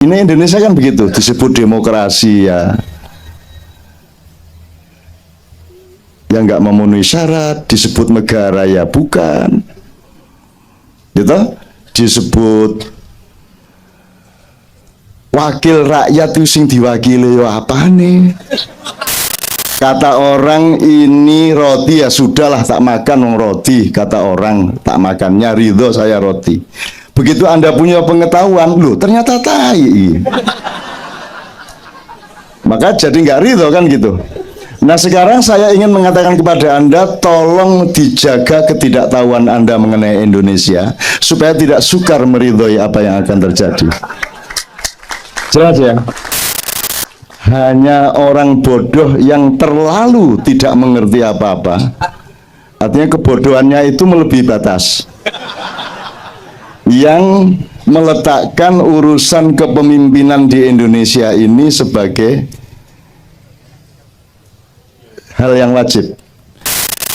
Ini Indonesia kan begitu, disebut demokrasi ya. Yang nggak memenuhi syarat, disebut negara ya bukan. Gitu? Disebut wakil rakyat itu sing diwakili ya apa nih? Kata orang ini roti ya sudahlah tak makan wong roti. Kata orang tak makannya ridho saya roti. Begitu Anda punya pengetahuan, loh ternyata tai. Maka jadi nggak ridho kan gitu. Nah sekarang saya ingin mengatakan kepada Anda, tolong dijaga ketidaktahuan Anda mengenai Indonesia supaya tidak sukar meridhoi apa yang akan terjadi. Jelas ya? Hanya orang bodoh yang terlalu tidak mengerti apa-apa. Artinya kebodohannya itu melebihi batas. Yang meletakkan urusan kepemimpinan di Indonesia ini sebagai hal yang wajib.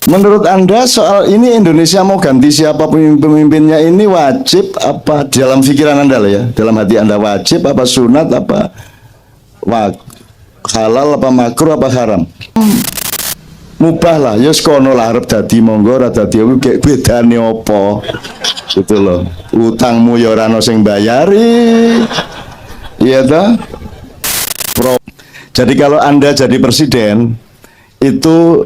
Menurut Anda soal ini Indonesia mau ganti siapa pemimpinnya ini wajib apa dalam pikiran Anda lah ya, dalam hati Anda wajib apa sunat apa halal apa makruh apa haram? Mubah lah, ya sekono lah arep dadi monggo ora dadi kayak bedane opo gitu loh. Utangmu ya ora ono sing bayari. Iya toh? Jadi kalau Anda jadi presiden itu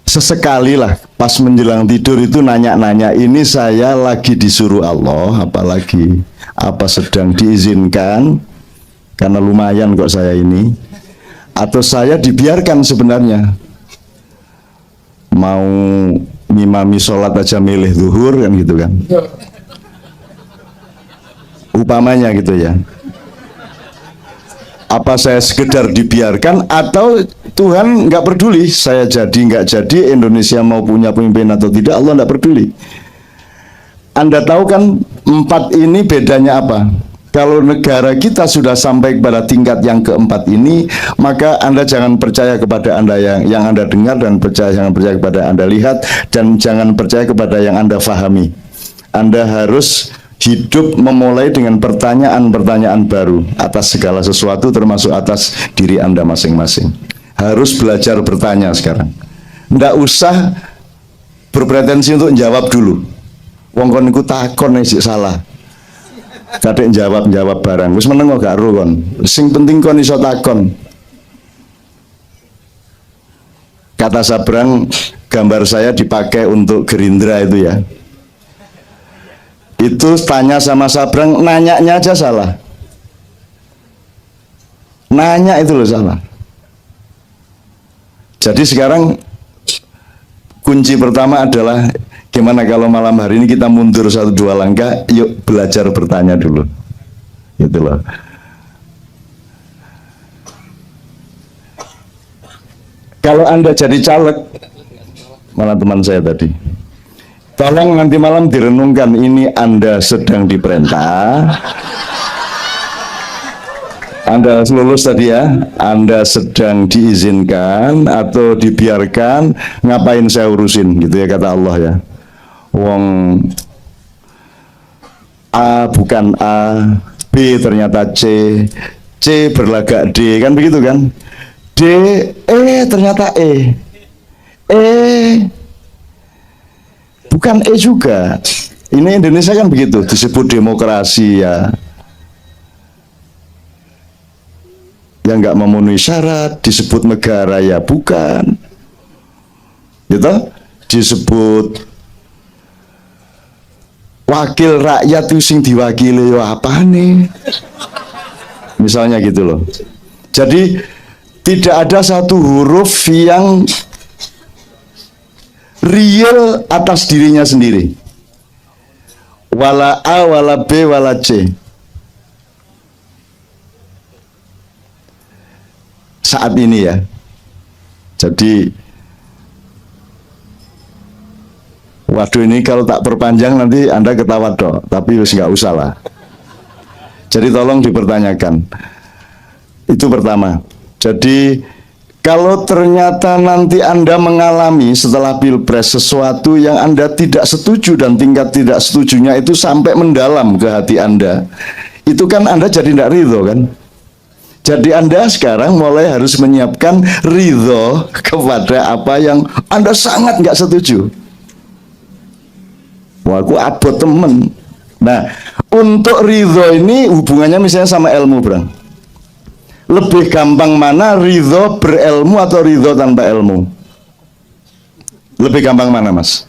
sesekali lah pas menjelang tidur itu nanya-nanya, ini saya lagi disuruh Allah apalagi apa sedang diizinkan karena lumayan kok saya ini, atau saya dibiarkan sebenarnya mau ngimami sholat aja milih zuhur kan gitu kan, upamanya gitu ya. Apa saya sekedar dibiarkan atau Tuhan nggak peduli saya jadi nggak jadi, Indonesia mau punya pemimpin atau tidak, Allah nggak peduli. Anda tahu kan 4 ini bedanya apa? Kalau negara kita sudah sampai kepada tingkat yang keempat ini, maka Anda jangan percaya kepada Anda yang Anda dengar, dan jangan percaya kepada Anda lihat, dan jangan percaya kepada yang Anda fahami. Anda harus hidup memulai dengan pertanyaan-pertanyaan baru atas segala sesuatu, termasuk atas diri Anda masing-masing. Harus belajar bertanya sekarang. Nggak usah berpretensi untuk menjawab dulu. Wong kon niku takon sik salah. Kadek jawab barang. Wis meneng kok gak ro kon. Sing penting kon iso takon. Kata Sabrang, gambar saya dipakai untuk Gerindra itu ya. Itu tanya sama Sabrang, nanyanya aja salah. Nanya itu loh salah. Jadi sekarang kunci pertama adalah gimana kalau malam hari ini kita mundur 1-2 langkah, yuk belajar bertanya dulu. Gitu loh. Kalau Anda jadi caleg, malah teman saya tadi, tolong nanti malam direnungkan, ini Anda sedang diperintah, Anda lulus tadi ya, Anda sedang diizinkan atau dibiarkan, ngapain saya urusin gitu ya kata Allah ya. Wong A bukan A, B ternyata C, C berlagak D, kan begitu kan? D, ternyata E bukan E juga. Ini Indonesia kan begitu, disebut demokrasi ya. Yang nggak memenuhi syarat, disebut negara ya bukan. Gitu? Disebut wakil rakyat itu sing diwakili ya apa nih? Misalnya gitu loh. Jadi tidak ada satu huruf yang real atas dirinya sendiri. Wala A, wala B, wala C. Saat ini ya. Jadi waduh, ini kalau tak perpanjang nanti Anda ketawa dong, tapi wis nggak usah lah. Jadi tolong dipertanyakan. Itu pertama. Jadi kalau ternyata nanti Anda mengalami setelah Pilpres sesuatu yang Anda tidak setuju dan tingkat tidak setujunya itu sampai mendalam ke hati Anda, itu kan Anda jadi tidak ridho kan. Jadi Anda sekarang mulai harus menyiapkan ridho kepada apa yang Anda sangat nggak setuju. Wah, aku abot temen. Nah, untuk ridho ini hubungannya misalnya sama ilmu, Bang. Lebih gampang mana, ridho berilmu atau ridho tanpa ilmu? Lebih gampang mana, Mas?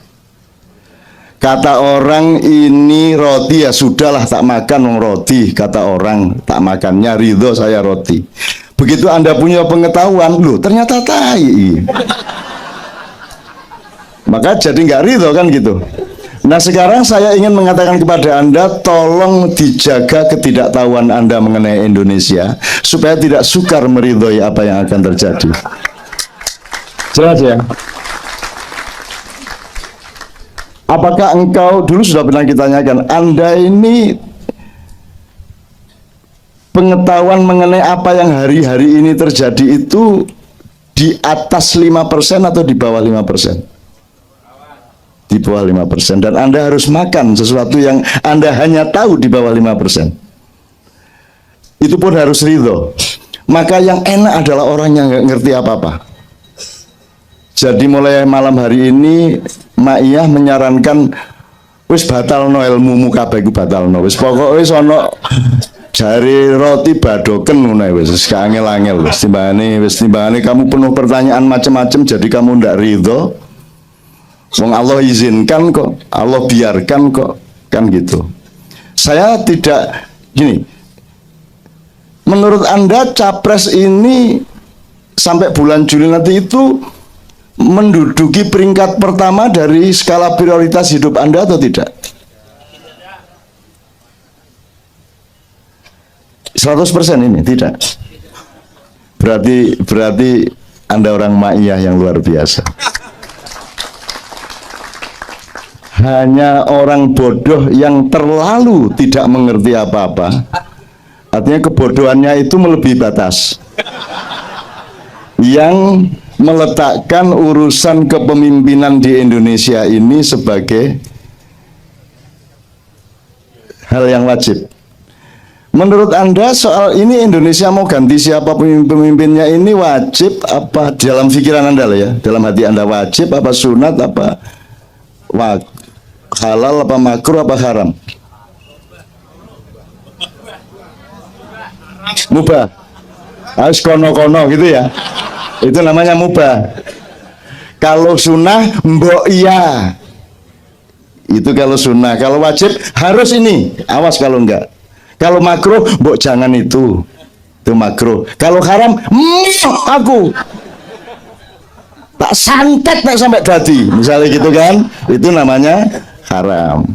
Kata orang ini roti, ya sudahlah tak makan roti. Kata orang tak makannya, ridho saya roti. Begitu Anda punya pengetahuan, loh ternyata tai. Maka jadi nggak ridho kan gitu. Nah sekarang saya ingin mengatakan kepada Anda, tolong dijaga ketidaktahuan Anda mengenai Indonesia supaya tidak sukar meridhoi apa yang akan terjadi. Jelas ya? Apakah engkau, dulu sudah pernah kita tanyakan, Anda ini pengetahuan mengenai apa yang hari-hari ini terjadi itu di atas 5% atau di bawah 5%? Di bawah 5%. Dan Anda harus makan sesuatu yang Anda hanya tahu di bawah 5%. Itu pun harus ridho. Maka yang enak adalah orang yang nggak ngerti apa-apa. Jadi mulai malam hari ini Ma'iyah menyarankan wis batal no ilmu muka baik batal no wis pokoknya wis ono jari roti badoken ngono wis angel-angel wis timbangane kamu penuh pertanyaan macam-macam jadi kamu ndak ridho. Wong Allah izinkan kok, Allah biarkan kok, kan gitu. Saya tidak gini. Menurut Anda capres ini sampai bulan Juli nanti itu menduduki peringkat pertama dari skala prioritas hidup Anda atau tidak? 100% ini tidak. Berarti Anda orang Ma'iyah yang luar biasa. Hanya orang bodoh yang terlalu tidak mengerti apa-apa. Artinya kebodohannya itu melebihi batas. Yang meletakkan urusan kepemimpinan di Indonesia ini sebagai hal yang wajib. Menurut Anda soal ini Indonesia mau ganti siapa pemimpinnya ini wajib apa dalam pikiran Anda lah ya, dalam hati Anda wajib apa sunat apa halal apa makruh apa haram? Mubah. Harus kono-kono gitu ya. Itu namanya mubah. Kalau sunnah mbok iya. Itu kalau sunnah. Kalau wajib harus ini. Awas kalau enggak. Kalau makruh mbok jangan itu. Itu makruh. Kalau haram aku tak santet tak sampai dadi. Misalnya gitu kan. Itu namanya haram.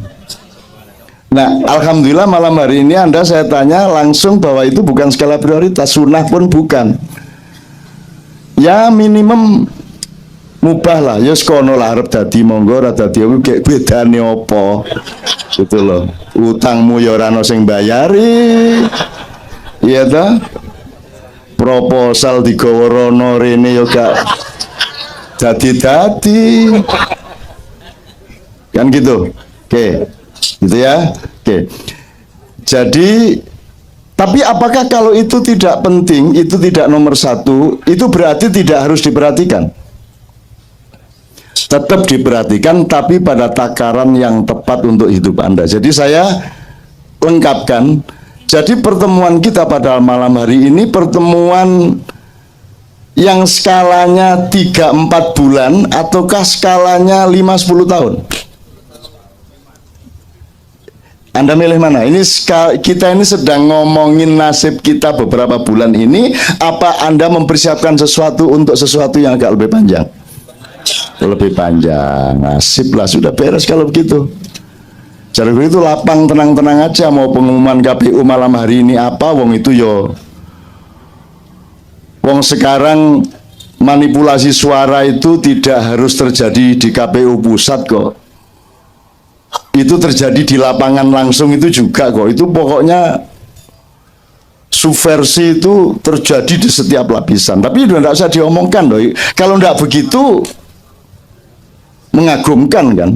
Nah, alhamdulillah malam hari ini Anda saya tanya langsung bahwa itu bukan skala prioritas, sunnah pun bukan. Ya minimum mubah lah, ya sekono lah arep dadi monggo ora dadi kayak bedane apa. Gitu loh. Utangmu ya ora ono sing bayari. Iya ta? Proposal digawa rono rene ya gak dadi-dadi. Kan gitu. Oke. Gitu ya. Oke. Jadi tapi apakah kalau itu tidak penting, itu tidak nomor satu, itu berarti tidak harus diperhatikan? Tetap diperhatikan, tapi pada takaran yang tepat untuk hidup Anda. Jadi saya lengkapkan. Jadi pertemuan kita pada malam hari ini pertemuan yang skalanya 3-4 bulan ataukah skalanya 5-10 tahun? Anda milih mana? Ini kita ini sedang ngomongin nasib kita beberapa bulan ini. Apa Anda mempersiapkan sesuatu untuk sesuatu yang agak lebih panjang? Lebih panjang. Nasib lah sudah beres kalau begitu. Jadi itu lapang tenang-tenang aja. Mau pengumuman KPU malam hari ini apa? Wong itu yo. Wong sekarang manipulasi suara itu tidak harus terjadi di KPU pusat kok. Itu terjadi di lapangan langsung itu juga kok. Itu pokoknya subversi itu terjadi di setiap lapisan. Tapi itu tidak usah diomongkan loh. Kalau tidak begitu mengagumkan kan.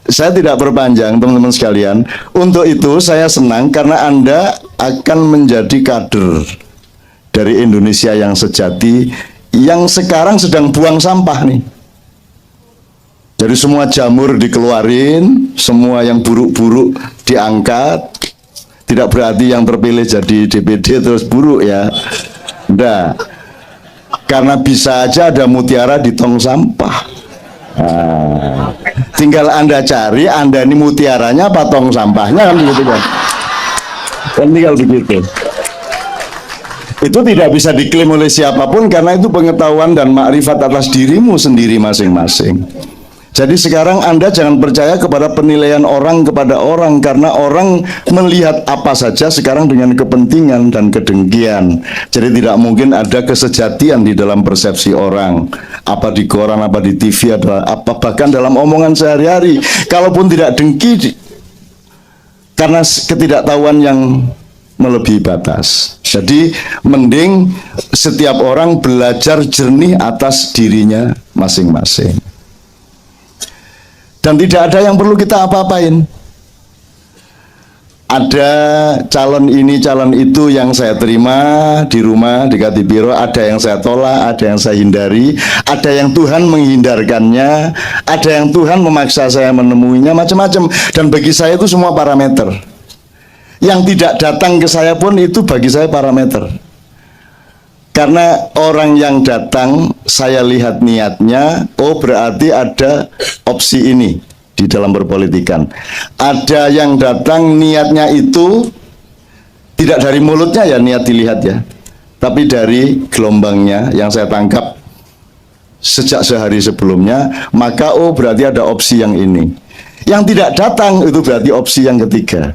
saya tidak perpanjang teman-teman sekalian. Untuk itu saya senang karena Anda akan menjadi kader dari Indonesia yang sejati, yang sekarang sedang buang sampah nih. Jadi semua jamur dikeluarin, semua yang buruk-buruk diangkat. Tidak berarti yang terpilih jadi DPD terus buruk ya. Enggak. Karena bisa aja ada mutiara di tong sampah. Nah, tinggal Anda cari, Anda ini mutiaranya apa tong sampahnya, kan begitu kan. Kan tinggal begitu. Itu tidak bisa diklaim oleh siapapun karena itu pengetahuan dan makrifat atas dirimu sendiri masing-masing. Jadi sekarang Anda jangan percaya kepada penilaian orang kepada orang, karena orang melihat apa saja sekarang dengan kepentingan dan kedengkian. Jadi tidak mungkin ada kesejatian di dalam persepsi orang, apa di koran, apa di TV, apa bahkan dalam omongan sehari-hari. Kalaupun tidak dengki karena ketidaktahuan yang melebihi batas. Jadi mending setiap orang belajar jernih atas dirinya masing-masing. Dan tidak ada yang perlu kita apa-apain. Ada calon ini, calon itu yang saya terima di rumah, di Katipiro, ada yang saya tolak, ada yang saya hindari, ada yang Tuhan menghindarkannya, ada yang Tuhan memaksa saya menemuinya, macam-macam. Dan bagi saya itu semua parameter. Yang tidak datang ke saya pun itu bagi saya parameter. Karena orang yang datang, saya lihat niatnya, oh berarti ada opsi ini di dalam berpolitikan. Ada yang datang niatnya itu tidak dari mulutnya ya, niat dilihat ya, tapi dari gelombangnya yang saya tangkap sejak sehari sebelumnya, maka oh berarti ada opsi yang ini. Yang tidak datang itu berarti opsi yang ketiga.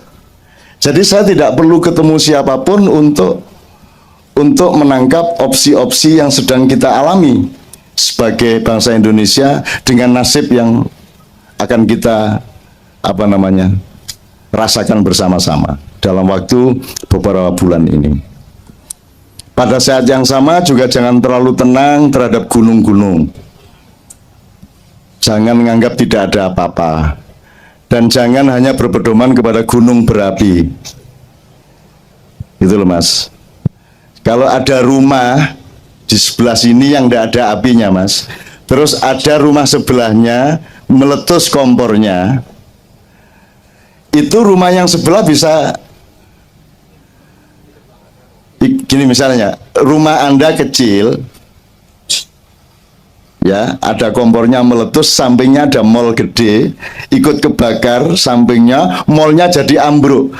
Jadi saya tidak perlu ketemu siapapun untuk menangkap opsi-opsi yang sedang kita alami sebagai bangsa Indonesia dengan nasib yang akan kita rasakan bersama-sama dalam waktu beberapa bulan ini. Pada saat yang sama juga jangan terlalu tenang terhadap gunung-gunung. Jangan menganggap tidak ada apa-apa. Dan jangan hanya berpedoman kepada gunung berapi. Gitu loh Mas. Kalau ada rumah di sebelah sini yang tidak ada apinya Mas, terus ada rumah sebelahnya meletus kompornya, itu rumah yang sebelah bisa, gini misalnya, rumah Anda kecil, ya ada kompornya meletus, sampingnya ada mall gede, ikut kebakar, sampingnya mallnya jadi ambruk.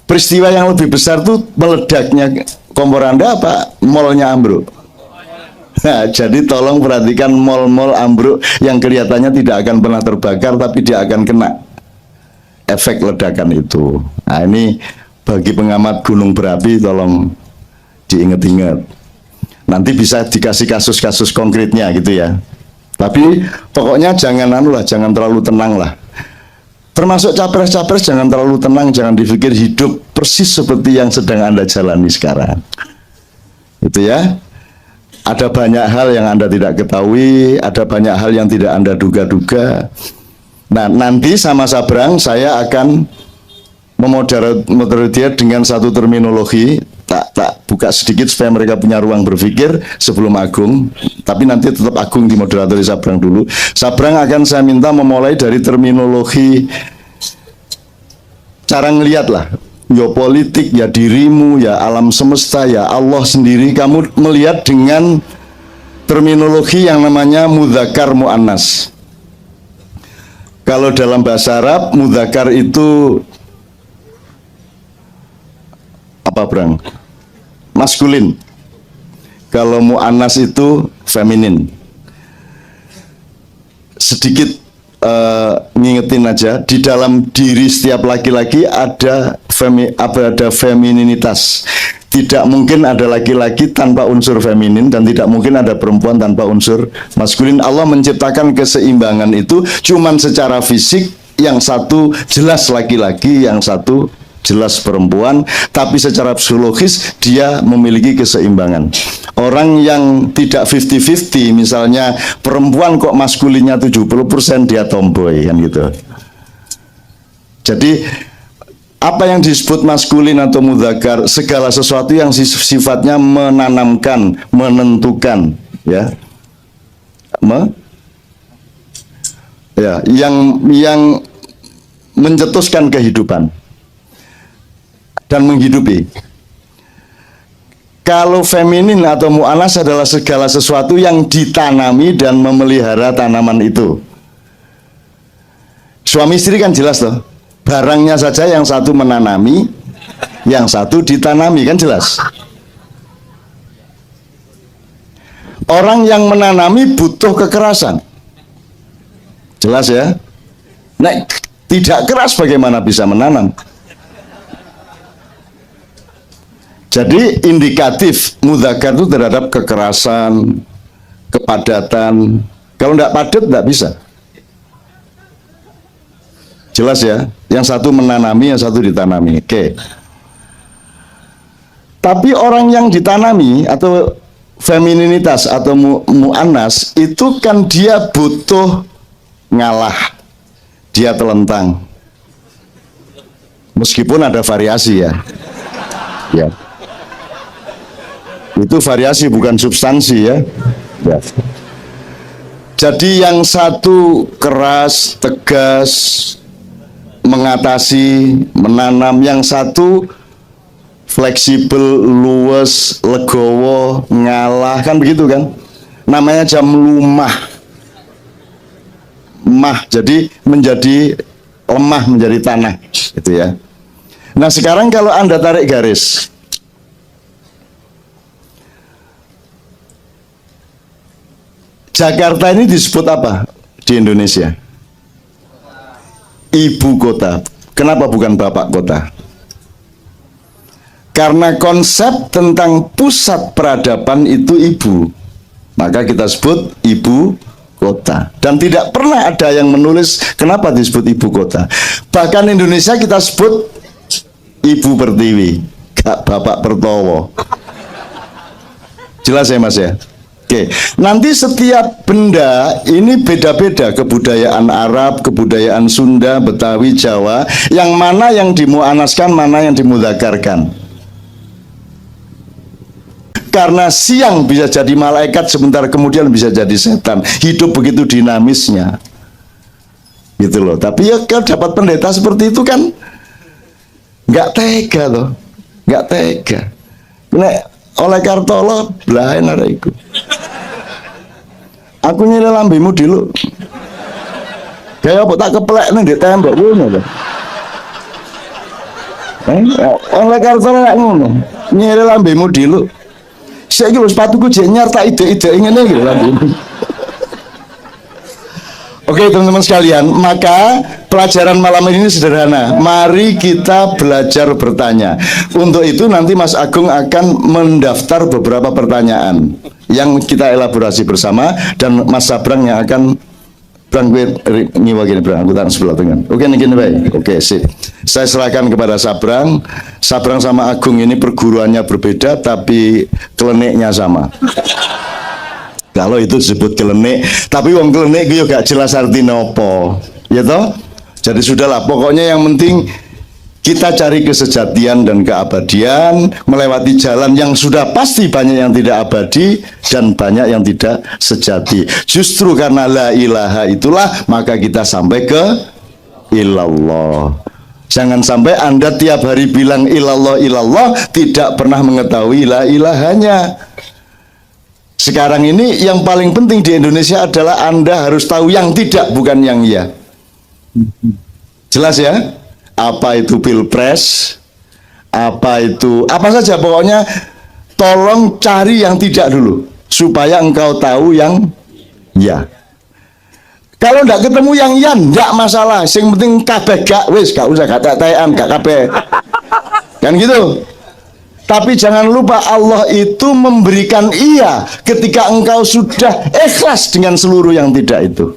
Peristiwa yang lebih besar tuh meledaknya kompor Anda apa mallnya ambruk. Nah, jadi tolong perhatikan mall-mall ambruk yang kelihatannya tidak akan pernah terbakar, tapi dia akan kena efek ledakan itu. Nah ini bagi pengamat gunung berapi tolong diingat-ingat. Nanti bisa dikasih kasus-kasus konkretnya gitu ya. Tapi pokoknya jangan jangan terlalu tenang lah. Termasuk capres-capres jangan terlalu tenang, jangan dipikir hidup persis seperti yang sedang Anda jalani sekarang. Itu ya. Ada banyak hal yang Anda tidak ketahui, ada banyak hal yang tidak Anda duga-duga. Nah, nanti sama Sabrang saya akan memoderate dengan satu terminologi, tak buka sedikit supaya mereka punya ruang berpikir sebelum Agung, tapi nanti tetap Agung di moderatori Sabrang dulu. Sabrang akan saya minta memulai dari terminologi cara ngelihat lah, ya politik, ya dirimu, ya alam semesta, ya Allah sendiri. Kamu melihat dengan terminologi yang namanya mudzakkar muannas. Kalau dalam bahasa Arab, mudzakkar itu apa, Brang? Maskulin. Kalau muannas itu feminin. Sedikit ngingetin aja, di dalam diri setiap laki-laki ada femininitas. Tidak mungkin ada laki-laki tanpa unsur feminin, dan tidak mungkin ada perempuan tanpa unsur maskulin. Allah menciptakan keseimbangan itu cuman secara fisik, yang satu jelas laki-laki, yang satu jelas perempuan, tapi secara psikologis dia memiliki keseimbangan. Orang yang tidak 50-50, misalnya perempuan kok maskulinnya 70%, dia tomboy kan gitu. Jadi apa yang disebut maskulin atau mudzakkar, segala sesuatu yang sifatnya menanamkan, menentukan, ya, yang mencetuskan kehidupan dan menghidupi. Kalau feminin atau mu'annas adalah segala sesuatu yang ditanami dan memelihara tanaman itu. Suami istri kan jelas loh. Barangnya saja yang satu menanami, yang satu ditanami, kan jelas. Orang yang menanami butuh kekerasan. Jelas ya. Nah, tidak keras bagaimana bisa menanam? Jadi indikatif mudzakkar itu terhadap kekerasan, kepadatan. Kalau tidak padat tidak bisa. Jelas ya. Yang satu menanami, yang satu ditanami. Oke. Tapi orang yang ditanami atau femininitas atau mu'annas itu kan dia butuh ngalah. Dia telentang. Meskipun ada variasi ya. Ya. Itu variasi bukan substansi ya. Ya. Jadi yang satu keras, tegas, mengatasi, menanam, yang satu fleksibel, luwes, legowo, ngalah, kan begitu kan? Namanya jam lumah. Mah, jadi menjadi lemah, menjadi tanah, gitu ya. Nah sekarang kalau Anda tarik garis, Jakarta ini disebut apa di Indonesia? Ibu kota. Kenapa bukan bapak kota? Karena konsep tentang pusat peradaban itu ibu, maka kita sebut ibu kota. Dan tidak pernah ada yang menulis kenapa disebut ibu kota. Bahkan Indonesia kita sebut Ibu Pertiwi, gak Bapak Pertowo. Jelas ya Mas ya? Oke, nanti setiap benda ini beda-beda, kebudayaan Arab, kebudayaan Sunda, Betawi, Jawa, yang mana yang dimu'anaskan, mana yang dimudzakarkan. Karena siang bisa jadi malaikat, sebentar kemudian bisa jadi setan. Hidup begitu dinamisnya, gitu loh. Tapi ya kalau dapat pendeta seperti itu kan nggak tega loh, nggak tega. Nek oleh Kartolo belain ada ikut. Aku nyilih lambemu dulu. Kayak apa tak keplek nih di tembok ngono lho. Oleh Kartolo nek ngono, nyilih lambemu dulu. Saya kira sepatuku jek nyarta ide-ide ngene iki lho lambemu. Oke teman-teman sekalian, maka pelajaran malam ini sederhana. Mari kita belajar bertanya. Untuk itu nanti Mas Agung akan mendaftar beberapa pertanyaan yang kita elaborasi bersama, dan Mas Sabrang yang akan ngiwa gini berangkutan sebelah dengan. Oke, gini baik. Oke, sip. Saya serahkan kepada Sabrang. Sabrang sama Agung ini perguruannya berbeda, tapi kliniknya sama. Kalau itu disebut kelenik, tapi wong kelenik itu gak jelas artinya apa, ya toh? Jadi sudahlah, pokoknya yang penting kita cari kesejatian dan keabadian, melewati jalan yang sudah pasti banyak yang tidak abadi dan banyak yang tidak sejati. Justru karena la ilaha itulah maka kita sampai ke ilallah. Jangan sampai Anda tiap hari bilang ilallah ilallah tidak pernah mengetahui la ilahanya. Sekarang ini yang paling penting di Indonesia adalah Anda harus tahu yang tidak, bukan yang iya. Jelas ya? Apa itu pilpres, apa itu, apa saja pokoknya tolong cari yang tidak dulu, supaya engkau tahu yang ya. Kalau tidak ketemu yang ya, tidak masalah. Yang penting kabeh gak, wis gak usah gak tetean, gak kabeh. Kan gitu. Tapi jangan lupa Allah itu memberikan iya ketika engkau sudah ikhlas dengan seluruh yang tidak itu.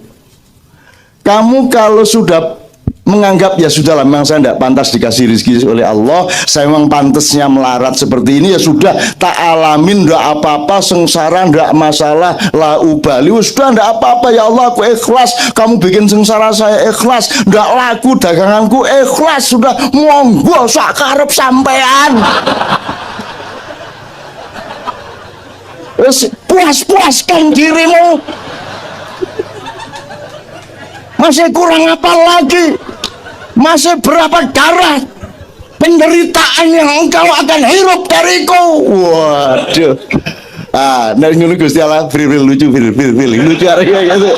Kamu kalau sudah menganggap ya sudahlah, memang saya tidak pantas dikasih rezeki oleh Allah, saya memang pantasnya melarat seperti ini, ya sudah tak alamin, tidak apa-apa, sengsara tidak masalah, la ubali, sudah tidak apa-apa ya Allah, aku ikhlas, kamu bikin sengsara saya ikhlas, tidak laku daganganku ikhlas, sudah monggo sak karep sampean. Puas-puaskan dirimu, masih kurang apa lagi? Masih berapa darah penderitaan yang engkau akan hirup dariku? Waduh. Nah ini Gusti Allah, Bril lucu, lucu arahnya gitu.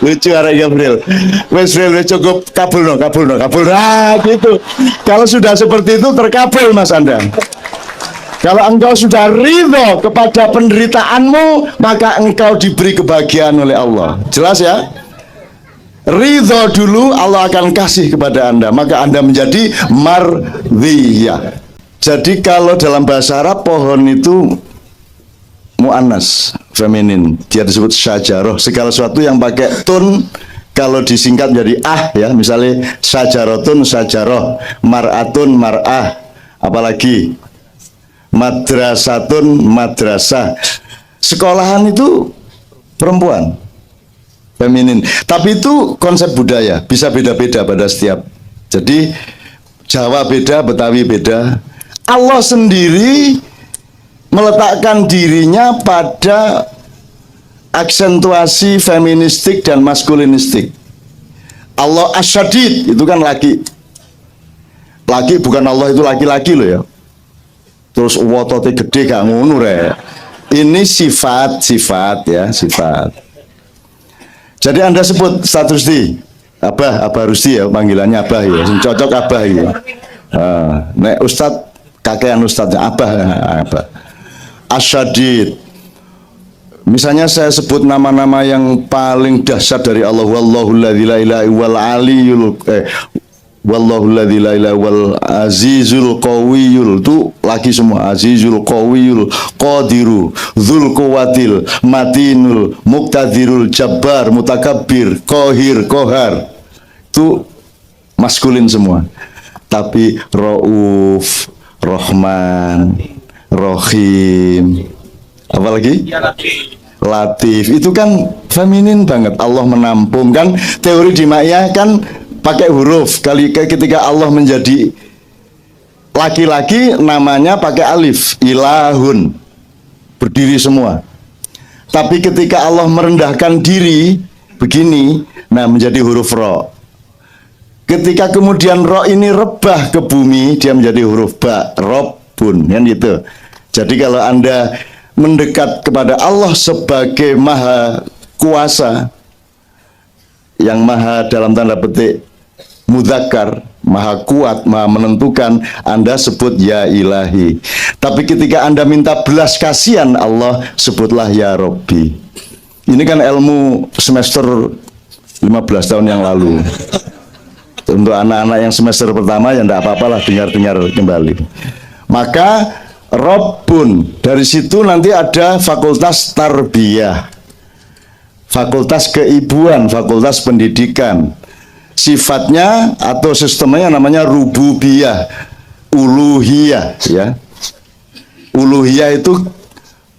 Lucu arahnya Bril. Wes Bril cukup kabul no. Gitu. Kalau sudah seperti itu terkabul Mas Anda. Kalau engkau sudah ridho kepada penderitaanmu, maka engkau diberi kebahagiaan oleh Allah. Jelas ya? Ridho dulu, Allah akan kasih kepada Anda, maka Anda menjadi mardhiyah. Jadi kalau dalam bahasa Arab pohon itu mu'annas, feminin, dia disebut syajaroh. Segala sesuatu yang pakai tun, kalau disingkat menjadi ya, misalnya syajarotun, syajaroh, mar'atun, mar'ah, apalagi madrasatun, madrasah. Sekolahan itu perempuan, feminin. Tapi itu konsep budaya, bisa beda-beda pada setiap. Jadi Jawa beda, Betawi beda. Allah sendiri meletakkan dirinya pada aksentuasi feministik dan maskulinistik. Allah asyadid, itu kan laki. Laki bukan Allah itu laki-laki loh ya. Terus wotote gede gak ngono rek. Ini sifat ya, sifat. Jadi Anda sebut status di Abah Rusdi ya, panggilannya Abah ya, cocok Abah ya. Nek Ustadz, kakean Ustadznya Abah. Asyadid. Misalnya saya sebut nama-nama yang paling dahsyat dari Allah, wallahul ladzi la ilaha wal aliyul wallahul ladzi la ilaha wal azizul qawiyul, itu lagi semua, azizul qawiyul qadiru dzul quwwatil matinul muqtadirul jabbar mutakabbir qahir qahar, itu maskulin semua. Tapi Rauf, Rahman, Rohim, apalagi Latif, itu kan feminin banget. Allah menampung kan, teori di Ma'iyah kan pakai huruf. Ketika Allah menjadi laki-laki namanya pakai alif, ilahun, berdiri semua. Tapi ketika Allah merendahkan diri begini, nah menjadi huruf ro. Ketika kemudian ro ini rebah ke bumi, dia menjadi huruf ba, robun, kan gitu. Jadi kalau Anda mendekat kepada Allah sebagai maha kuasa, yang maha dalam tanda petik mudzakkar, maha kuat, maha menentukan, Anda sebut ya ilahi. Tapi ketika Anda minta belas kasihan Allah, sebutlah ya Robbi. Ini kan ilmu semester 15 tahun yang lalu. Untuk anak-anak yang semester pertama ya tidak apa-apalah, dengar-dengar kembali. Maka Robbun, dari situ nanti ada fakultas tarbiyah, fakultas keibuan, fakultas pendidikan. Sifatnya atau sistemnya namanya rububiyah, uluhiyah ya. Uluhiyah itu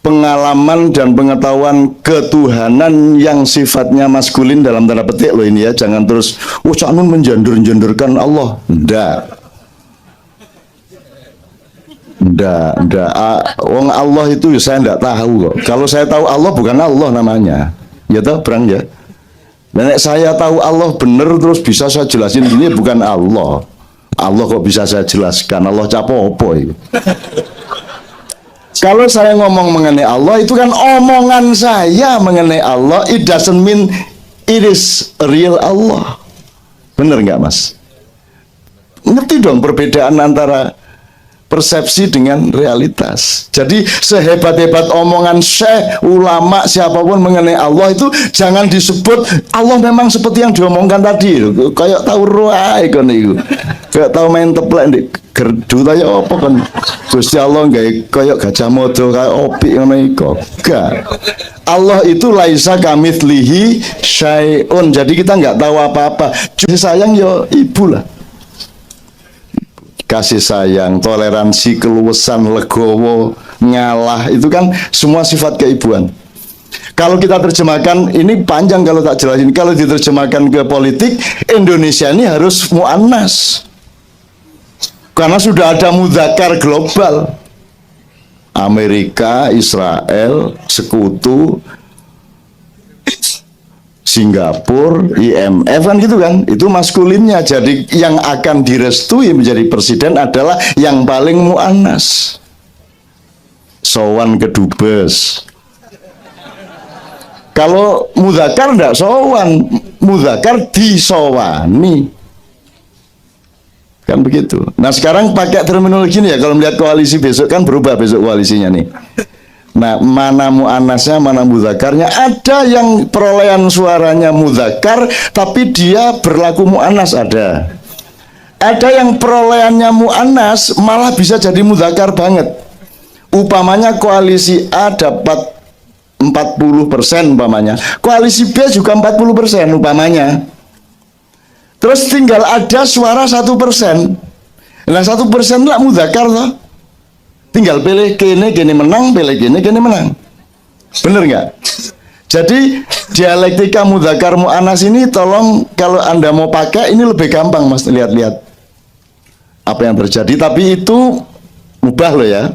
pengalaman dan pengetahuan ketuhanan yang sifatnya maskulin dalam tanda petik loh ini ya. Jangan terus Cak Nun menjandurkan Allah. Enggak. Wong Allah itu saya enggak tahu kok. Kalau saya tahu Allah bukan Allah namanya. Ya toh, Brang ya. Nenek saya tahu Allah bener terus bisa saya jelasin ini bukan Allah. Allah kok bisa saya jelaskan? Allah capopo itu. Kalau saya ngomong mengenai Allah, itu kan omongan saya mengenai Allah. It doesn't mean it is real Allah. Bener nggak Mas? Ngerti dong perbedaan antara persepsi dengan realitas. Jadi sehebat-hebat omongan syekh, ulama, siapapun mengenai Allah itu jangan disebut Allah memang seperti yang diomongkan tadi. Kayak tahu roa ikon itu. Kayak tahu main teplek di gerdu kayak apa kan. Gusti Allah enggak kayak gajah modo kayak opik ngono iku. Enggak. Allah itu laisa kamitslihi syai'un. Jadi kita enggak tahu apa-apa. Kasih sayang ya ibu lah. Kasih sayang, toleransi, keluasan, legowo, ngalah, itu kan semua sifat keibuan. Kalau kita terjemahkan, ini panjang kalau tak jelasin. Kalau diterjemahkan ke politik, Indonesia ini harus mu'annas, karena sudah ada mudzakkar global. Amerika, Israel, sekutu, Singapura, IMF kan gitu kan, itu maskulinnya. Jadi yang akan direstui menjadi presiden adalah yang paling mu'annas. Sowan ke dubes. Kalau mudzakkar enggak sowan, mudzakkar disowani. Kan begitu. Nah sekarang pakai terminologi ini ya, kalau melihat koalisi besok kan berubah besok koalisinya nih. Nah, mana mu'annasnya, mana mudzakarnya. Ada yang perolehan suaranya mudzakkar tapi dia berlaku mu'annas ada. Ada yang perolehannya mu'annas malah bisa jadi mudzakkar banget. Upamanya koalisi A dapat 40% umpamanya. Koalisi B juga 40% umpamanya. Terus tinggal ada suara 1%. Nah 1% lah mudzakkar loh. Tinggal pilih kene menang, pilih kene menang. Bener nggak? Jadi dialektika mudzakkar mu'annas ini tolong kalau Anda mau pakai ini lebih gampang Mas, lihat-lihat apa yang terjadi. Tapi itu mubah loh ya.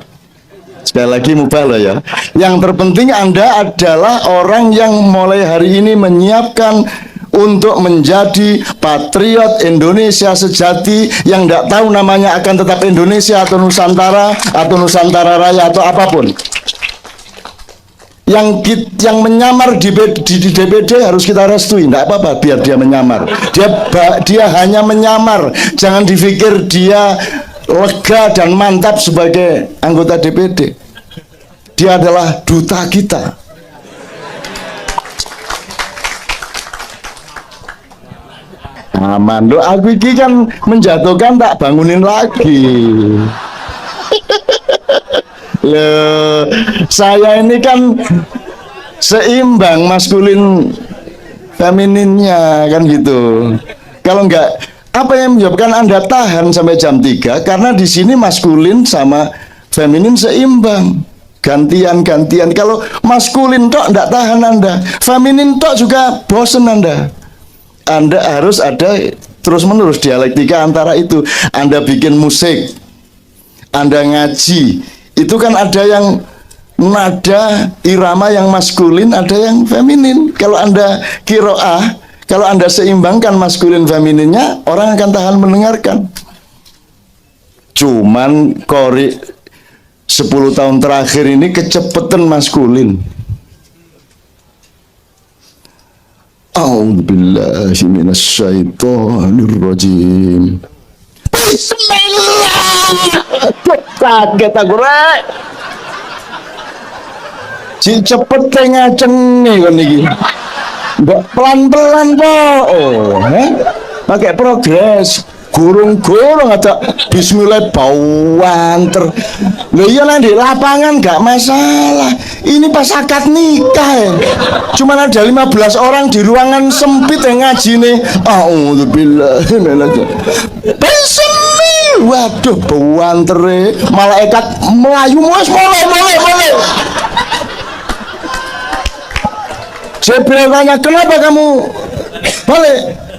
Sekali lagi mubah loh ya. Yang terpenting Anda adalah orang yang mulai hari ini menyiapkan untuk menjadi patriot Indonesia sejati yang tidak tahu namanya akan tetap Indonesia atau Nusantara Raya atau apapun. Yang menyamar di DPD harus kita restui, tidak apa-apa biar dia menyamar. Dia hanya menyamar, jangan dipikir dia lega dan mantap sebagai anggota DPD. Dia adalah duta kita. Aman, loh aku ini kan menjatuhkan tak bangunin lagi. Loh, saya ini kan seimbang maskulin femininnya kan gitu. Kalau enggak, apa yang menyebabkan Anda tahan sampai jam 3? Karena di sini maskulin sama feminin seimbang. Gantian-gantian. Kalau maskulin tok enggak tahan Anda, feminin tok juga bosen Anda. Anda harus ada terus-menerus dialektika antara itu. Anda bikin musik, Anda ngaji, itu kan ada yang nada irama yang maskulin, ada yang feminin. Kalau Anda kiroah, kalau Anda seimbangkan maskulin femininnya, orang akan tahan mendengarkan. Cuman kori 10 tahun terakhir ini kecepatan maskulin. A'udzubillahi minasyaitonirrajim. Bismillah. Kaget aku rek. Si cepet ngaceng nih kan iki. Mbak pelan-pelan kok. Pakai progres. Gurung-gurung ada bismillah bawanter. Loh iya lah di lapangan gak masalah. Ini pas akad nikah ya. Cuman ada 15 orang di ruangan sempit yang ngaji nih. A'udzubillah. Bismillah. Waduh bawanter. Malaikat melayu mulai. Jibril tanya, kenapa kamu balik?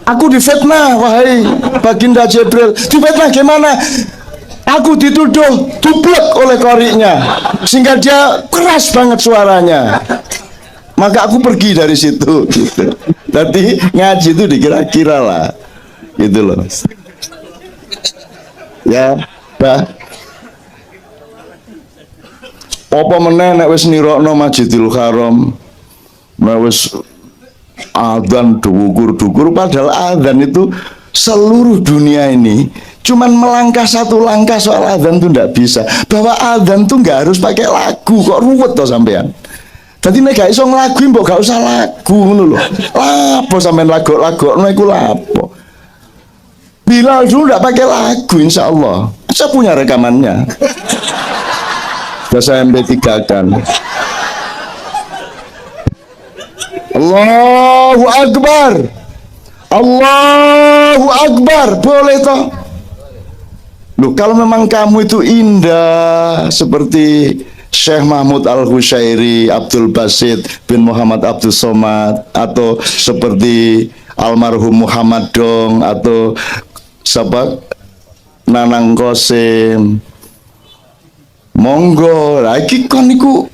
Aku difitnah, wahai baginda Jibril. Difitnah gimana? Aku dituduh dublek oleh koriknya, sehingga dia keras banget suaranya. Maka aku pergi dari situ. Gitu. Tadi ngaji itu dikira-kira lah, gitu loh. Ya, bah. Apa meneh nek wis nirokno Masjidil Haram, nek wis adzan dukur-dukur, padahal adzan itu seluruh dunia ini Cuman melangkah satu langkah soal adzan tuh nggak bisa. Bahwa adzan tuh nggak harus pakai lagu, kok ruwet toh sampean. Tadi nek gak iso nglaguin mbok gak usah lagu ngono lho. Lapo sampean lagu-lagu ngono iku lapo. Bilal dulu nggak pakai lagu insya Allah. Saya punya rekamannya. Sudah saya MP3 kan. Allahu Akbar. Allahu Akbar. Boleh toh? Loh, kalau memang kamu itu indah seperti Syekh Mahmud Al-Husyairi, Abdul Basit bin Muhammad Abdul Somad, atau seperti almarhum Muhammad Dong, atau siapa Nanang Kosim, monggo lagi kon niku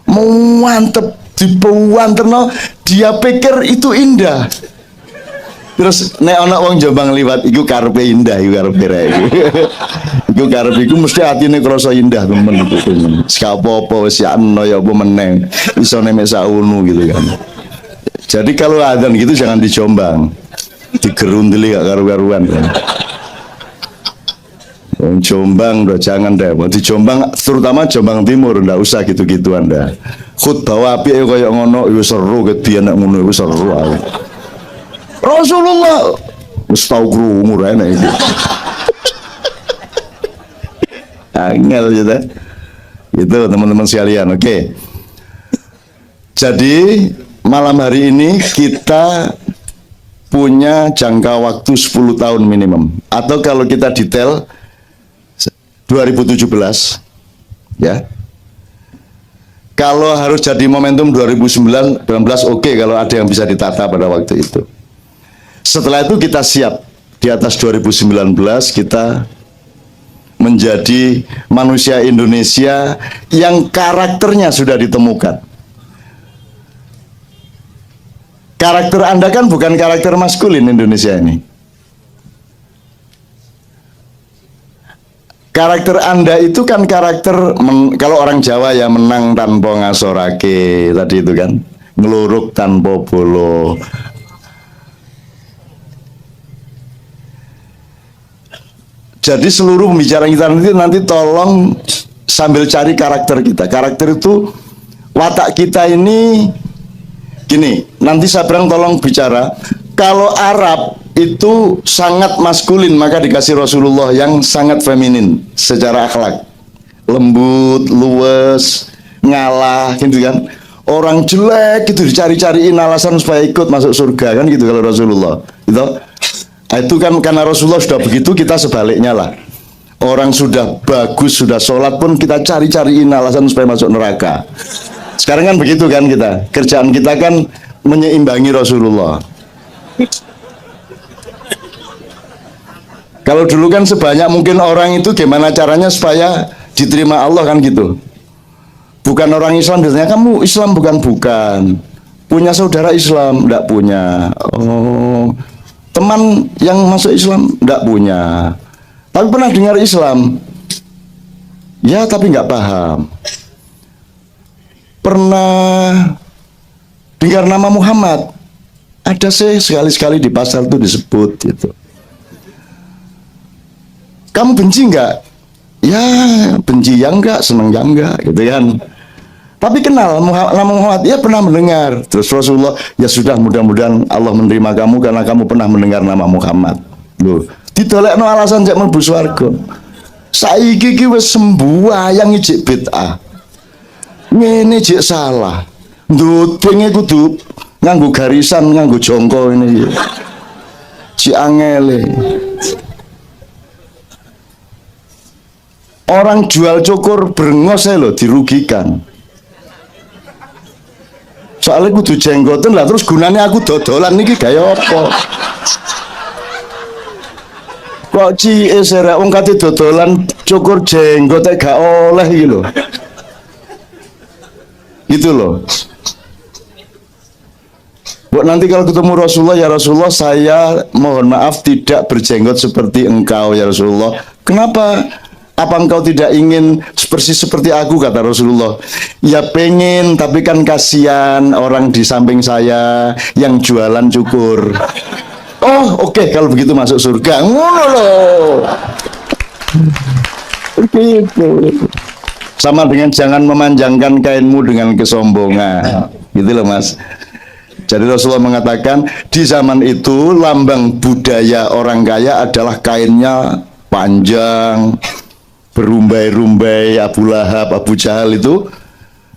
mantep dipewanterno, dia pikir itu indah. Terus nek ana wong Jombang liwat iku karepe indah, iku karepe rek. Iku karepe iku mesti atine krasa indah temen iku temen. Sak apa-apa wis ya ana ya apa meneng. Iso nemek saunu gitu kan. Jadi kalau adzan gitu jangan di Jombang. Digerundeli gak karu-karuan kan. Jombang udah jangan deh. Di Jombang terutama Jombang Timur ndak usah gitu-gituan dah. Khutbah apike koyo ngono wis seru ket biyen nek ngono wis seru. Rasulullah wis tau krungu rene iki. Angel gitu. Itu teman-teman sekalian, oke. Jadi malam hari ini kita punya jangka waktu 10 tahun minimum. Atau kalau kita detail 2017 ya. Kalau harus jadi momentum 2019 oke, kalau ada yang bisa ditata pada waktu itu. Setelah itu kita siap di atas 2019 kita menjadi manusia Indonesia yang karakternya sudah ditemukan. Karakter Anda kan bukan karakter maskulin Indonesia ini. Karakter Anda itu kan karakter kalau orang Jawa ya menang tanpa ngasorake tadi itu kan, ngeluruk tanpa bolo. Jadi seluruh pembicaraan kita nanti tolong sambil cari karakter kita. Karakter itu watak kita ini gini. Nanti saya bilang tolong bicara. Kalau Arab itu sangat maskulin, maka dikasih Rasulullah yang sangat feminin secara akhlak, lembut, luwes, ngalah, gitu kan. Orang jelek itu dicari-cariin alasan supaya ikut masuk surga kan gitu kalau Rasulullah. Itu kan karena Rasulullah sudah begitu, kita sebaliknya lah. Orang sudah bagus, sudah sholat pun kita cari-cariin alasan supaya masuk neraka. Sekarang kan begitu kan kita. Kerjaan kita kan menyeimbangi Rasulullah. Kalau dulu kan sebanyak mungkin orang itu gimana caranya supaya diterima Allah kan gitu. Bukan orang Islam biasanya, kamu Islam bukan. Punya saudara Islam? Enggak punya. Oh, teman yang masuk Islam? Enggak punya. Tapi pernah dengar Islam? Ya, tapi nggak paham. Pernah dengar nama Muhammad? Ada sih sekali-sekali di pasar tuh disebut gitu. Kamu benci nggak? Ya, benci yang enggak, seneng yang enggak, gitu kan. Tapi kenal nama Muhammad, ya pernah mendengar. Terus Rasulullah, ya sudah, mudah-mudahan Allah menerima kamu karena kamu pernah mendengar nama Muhammad. Loh, ditolakno alasan jak mlebu swarga. Saiki iki wis sembuayang ijik bid'ah. Ngene jek salah. Ndutenge kudu nganggo garisan, nganggo jongko ini. Si angele. Orang jual cukur brengos loh dirugikan. Soalnya kudu jenggoten lah, terus gunanya aku dodolan niki gaya apa? Kok cie serek wong kate dodolan cukur jenggot gak oleh iki lho. Gitu loh. Buat nanti kalau ketemu Rasulullah, ya Rasulullah saya mohon maaf tidak berjenggot seperti engkau ya Rasulullah. Kenapa? Apa engkau tidak ingin persis seperti aku, kata Rasulullah. Ya pengen, tapi kan kasihan orang di samping saya yang jualan cukur. Oh, oke, kalau begitu masuk surga. Ngono loh. Begitu. Sama dengan jangan memanjangkan kainmu dengan kesombongan. Gitu loh, Mas. Jadi Rasulullah mengatakan di zaman itu lambang budaya orang kaya adalah kainnya panjang, berumbai-rumbai. Abu Lahab, Abu Jahal itu,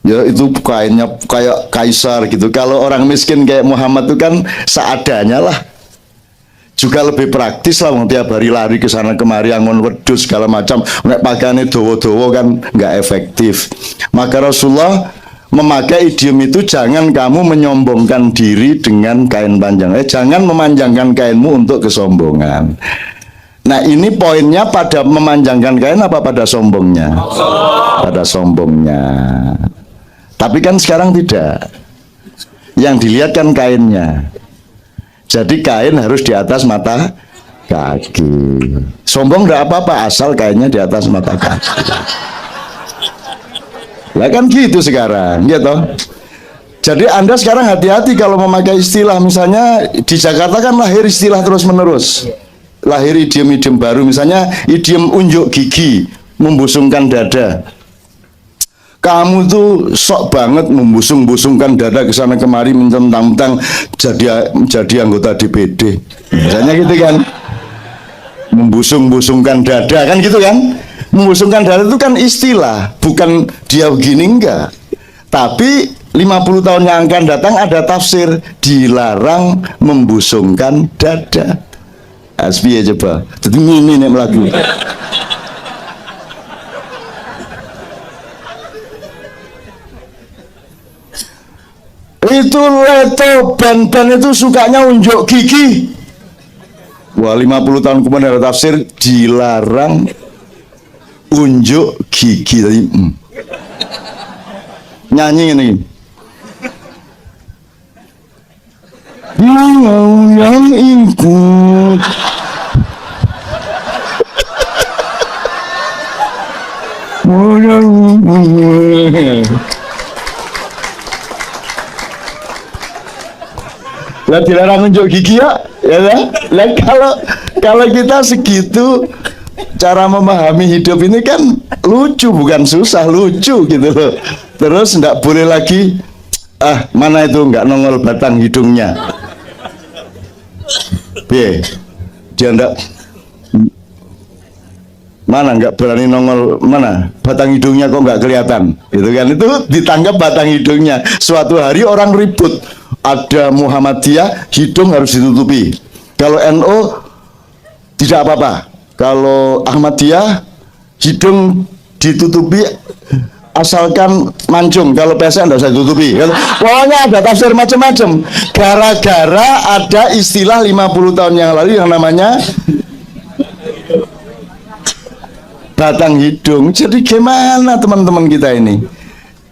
ya itu kainnya kayak kaisar gitu. Kalau orang miskin kayak Muhammad itu kan seadanya lah. Juga lebih praktis lah, tiap hari lari ke sana kemari angon wedhus segala macam, nek pakaiannya dowo-dowo kan nggak efektif. Maka Rasulullah memakai idiom itu, jangan kamu menyombongkan diri dengan kain panjang, jangan memanjangkan kainmu untuk kesombongan. Nah ini poinnya pada memanjangkan kain apa pada sombongnya? Pada sombongnya. Tapi kan sekarang tidak, yang dilihat kan kainnya. Jadi kain harus di atas mata kaki. Sombong enggak apa-apa asal kainnya di atas mata kaki. Lah kan gitu sekarang, gitu. Jadi Anda sekarang hati-hati kalau memakai istilah, misalnya di Jakarta kan lahir istilah terus-menerus. Lahir idiom-idiom baru, misalnya idiom unjuk gigi, membusungkan dada. Kamu tuh sok banget membusung-busungkan dada ke sana kemari, mentang-mentang jadi anggota DPD. Misalnya gitu kan. Membusung-busungkan dada kan gitu kan. Membusungkan dada itu kan istilah, bukan dia begini enggak. Tapi 50 tahun yang akan datang ada tafsir dilarang membusungkan dada. Asbi ya coba. Jadi ini nek melaku. Itu Leto band-band itu sukanya unjuk gigi. Wah 50 tahun kemudian ada tafsir dilarang unjuk gigi tadi. Nyanyi ini. Yang ikut lah dilarang unjuk gigi ya kan? Lah kalau kita segitu cara memahami hidup ini kan lucu, bukan susah, lucu gitu loh. Terus nggak boleh lagi mana itu nggak nongol batang hidungnya. Dia nggak mana nggak berani nongol, mana batang hidungnya kok nggak kelihatan gitu kan, itu ditangkap batang hidungnya. Suatu hari orang ribut, ada Muhammadiyah hidung harus ditutupi, kalau NU tidak apa-apa, kalau Ahmadiyah hidung ditutupi asalkan mancung, kalau PSN tidak usah ditutupi. Pokoknya ada tafsir macam-macam gara-gara ada istilah 50 tahun yang lalu yang namanya batang hidung. Jadi gimana teman-teman kita ini?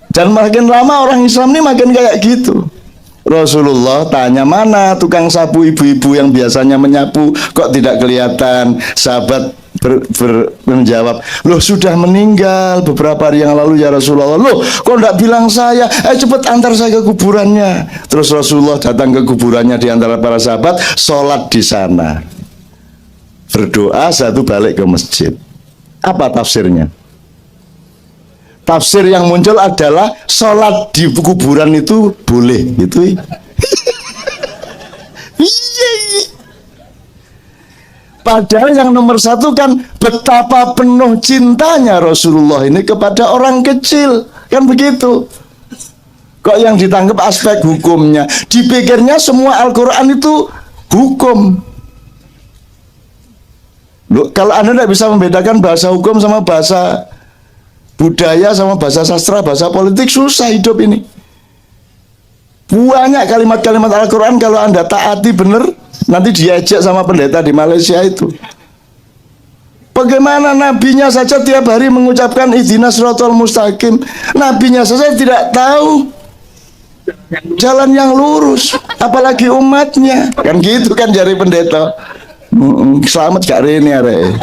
Dan makin lama orang Islam ini makin kayak gitu. Rasulullah tanya, mana tukang sapu ibu-ibu yang biasanya menyapu kok tidak kelihatan? Sahabat menjawab, loh sudah meninggal beberapa hari yang lalu ya Rasulullah. Loh kok tidak bilang saya? Cepat antar saya ke kuburannya. Terus Rasulullah datang ke kuburannya di antara para sahabat, sholat di sana, berdoa, satu balik ke masjid. Apa tafsirnya? Tafsir yang muncul adalah sholat di kuburan itu boleh gitu. Padahal yang nomor satu kan betapa penuh cintanya Rasulullah ini kepada orang kecil, kan begitu. Kok yang ditangkap aspek hukumnya? Dipikirnya semua Al-Quran itu hukum. Loh, kalau Anda tidak bisa membedakan bahasa hukum sama bahasa budaya sama bahasa sastra, bahasa politik, susah hidup ini. Banyak kalimat-kalimat Al-Quran kalau Anda taati benar, nanti diajak sama pendeta di Malaysia itu. Bagaimana nabinya saja tiap hari mengucapkan ihdinas siratal mustaqim. Nabinya saja tidak tahu jalan yang lurus, apalagi umatnya. Kan gitu kan jari pendeta. Selamat gak Rene arek.